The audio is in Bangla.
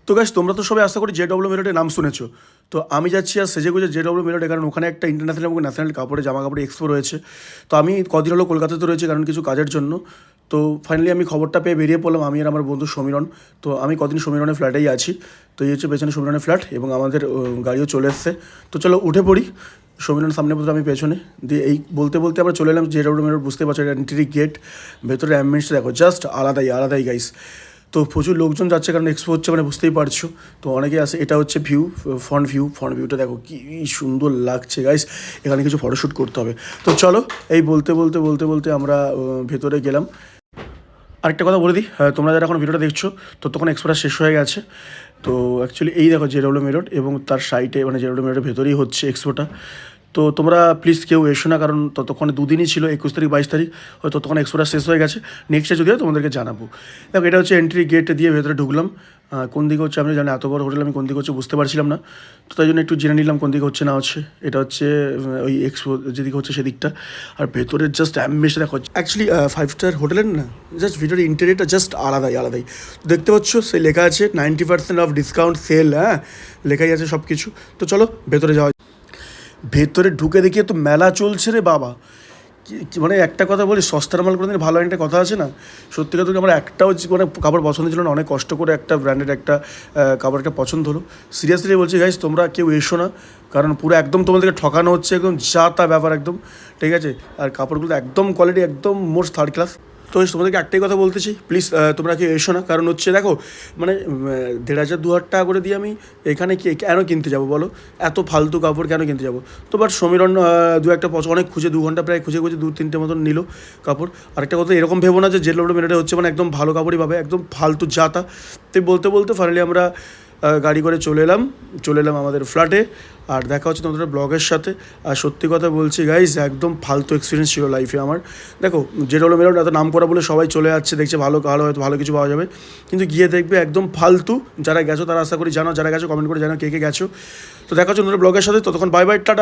তো গাইস তোমরা তো সবাই আশা করি জেডব্লিউ মেরিটের নাম শুনেছো। তো আমি যাচ্ছি আর সেজেগুজে জেডব্লিউ মেরিটে, কারণ ওখানে একটা ইন্টারন্যাশনাল এবং ন্যাশনাল জামা কাপড় এক্সপো রয়েছে। তো আমি কদিন হলো কলকাতাতে রয়েছে কারণ কিছু কাজের জন্য। তো ফাইনালি আমি খবরটা পেয়ে বেরিয়ে পড়লাম, আমি আর আমার বন্ধু সমীরণ। তো আমি কদিন সমীরণের ফ্ল্যাটেই আছি। তো এই হচ্ছে পেছনে সমীরণের ফ্ল্যাট এবং আমাদের গাড়িও চলে এসছে। তো চলো উঠে পড়ি। সমীরণ সামনে বলতে আমি পেছনে দিয়ে এই বলতে বলতে আমরা চলে এলাম জেডব্লিউ মেরিট। বুঝতে পারছো এটা এন্ট্রি গেট, ভেতরে অ্যাম্বিয়েন্সটা দেখো জাস্ট আলাদাই আলাদাই গাইস। তো প্রচুর লোকজন যাচ্ছে কারণ এক্সপো হচ্ছে, মানে বুঝতেই পারছো। তো অনেকে আসে। এটা হচ্ছে ফ্রন্ট ভিউটা দেখো কি সুন্দর লাগছে গাইস। এখানে কিছু ফটোশ্যুট করতে হবে। তো চলো এই বলতে বলতে বলতে বলতে আমরা ভেতরে গেলাম। আরেকটা কথা বলে দিই, তোমরা যারা এখন ভিডিওটা দেখছো ততক্ষণ এক্সপোটা শেষ হয়ে গেছে। তো অ্যাকচুয়ালি এই দেখো জেডব্লিউ মেরিট এবং তার সাইটে মানে জেডব্লিউ মেরিটের ভেতরেই হচ্ছে এক্সপোটা। তো তোমরা প্লিজ কেউ এসো না, কারণ ততক্ষণে দুদিনই ছিল, 21 তারিখ 22 তারিখ, হয়তো ততক্ষণ এক্সপোটা শেষ হয়ে গেছে। নেক্সটে যদি হয় তোমাদেরকে জানাবো। দেখো এটা হচ্ছে এন্ট্রি গেট দিয়ে ভেতরে ঢুকলাম। কোন দিকে হচ্ছে আমি জানি, এত বড় হোটেল আমি কোন দিকে হচ্ছে বুঝতে পারছিলাম না। তো তাই জন্য একটু জেনে নিলাম কোন দিকে হচ্ছে না হচ্ছে। এটা হচ্ছে ওই এক্সপো যেদিকে হচ্ছে সেদিকটা। আর ভেতরের জাস্ট অ্যাম্বিয়েন্সটা দেখো, অ্যাকচুয়ালি 5 স্টার হোটেলের না, জাস্ট ভিতরের ইন্টেরিয়রটা জাস্ট আলাদাই আলাদাই। দেখতে পাচ্ছ সেই লেখা আছে 90% অফ ডিসকাউন্ট সেল, হ্যাঁ লেখাই আছে সব কিছু। তো চলো ভেতরে যাওয়া। ভেতরে ঢুকে দেখি তো মেলা চলছে রে বাবা। মানে একটা কথা বলি, সস্তার মাল কোনো দিন ভালো একটা কথা আছে না। সত্যি কথা আমার একটাও মানে কাপড় পছন্দ ছিল না, অনেক কষ্ট করে একটা ব্র্যান্ডেড একটা কাপড় একটা পছন্দ হলো। সিরিয়াসলি বলছি গাইস, তোমরা কেউ এসো না, কারণ পুরো একদম তোমাদেরকে ঠকানো হচ্ছে, একদম যা তা ব্যাপার একদম, ঠিক আছে। আর কাপড়গুলো একদম কোয়ালিটি একদম মোস্ট থার্ড ক্লাস। তো তোমাদেরকে একটাই কথা বলতেছি, প্লিজ তোমরা কেউ এসো না, কারণ হচ্ছে দেখো মানে 1500 2000 টাকা করে দিয়ে আমি এখানে কেন কিনতে যাবো বলো, এত ফালতু কাপড় কেন কিনতে যাবো। তো বাট সমীরণ দু একটা অনেক খুঁজে 2 ঘন্টা প্রায় খুঁজে 2-3টে মতন নিল কাপড়। আরেকটা কথা এরকম ভেবো না যে জেডব্লিউ মেরিটে হচ্ছে মানে একদম ভালো কাপড়ই পাবে, একদম ফালতু যাতা। তো বলতে বলতে ফাইনালি আমরা গাড়ি করে চলে এলাম আমাদের ফ্ল্যাটে। আর দেখা হচ্ছে তোমাদের ব্লগের সাথে। আর সত্যি কথা বলছি গাইজ, একদম ফালতু এক্সপিরিয়েন্স ছিল লাইফে আমার। দেখো জেডব্লিউ মেরিট এত নাম করা বলে সবাই চলে যাচ্ছে, দেখছে ভালো হয়তো ভালো কিছু পাওয়া যাবে, কিন্তু গিয়ে দেখবে একদম ফালতু। যারা গেছো তারা আশা করি জানো, যারা গেছো কমেন্ট করে জানো কে কে গেছো। তো দেখা হচ্ছে তোমাদের ব্লগের সাথে, ততক্ষণ বাই বাই টাটা।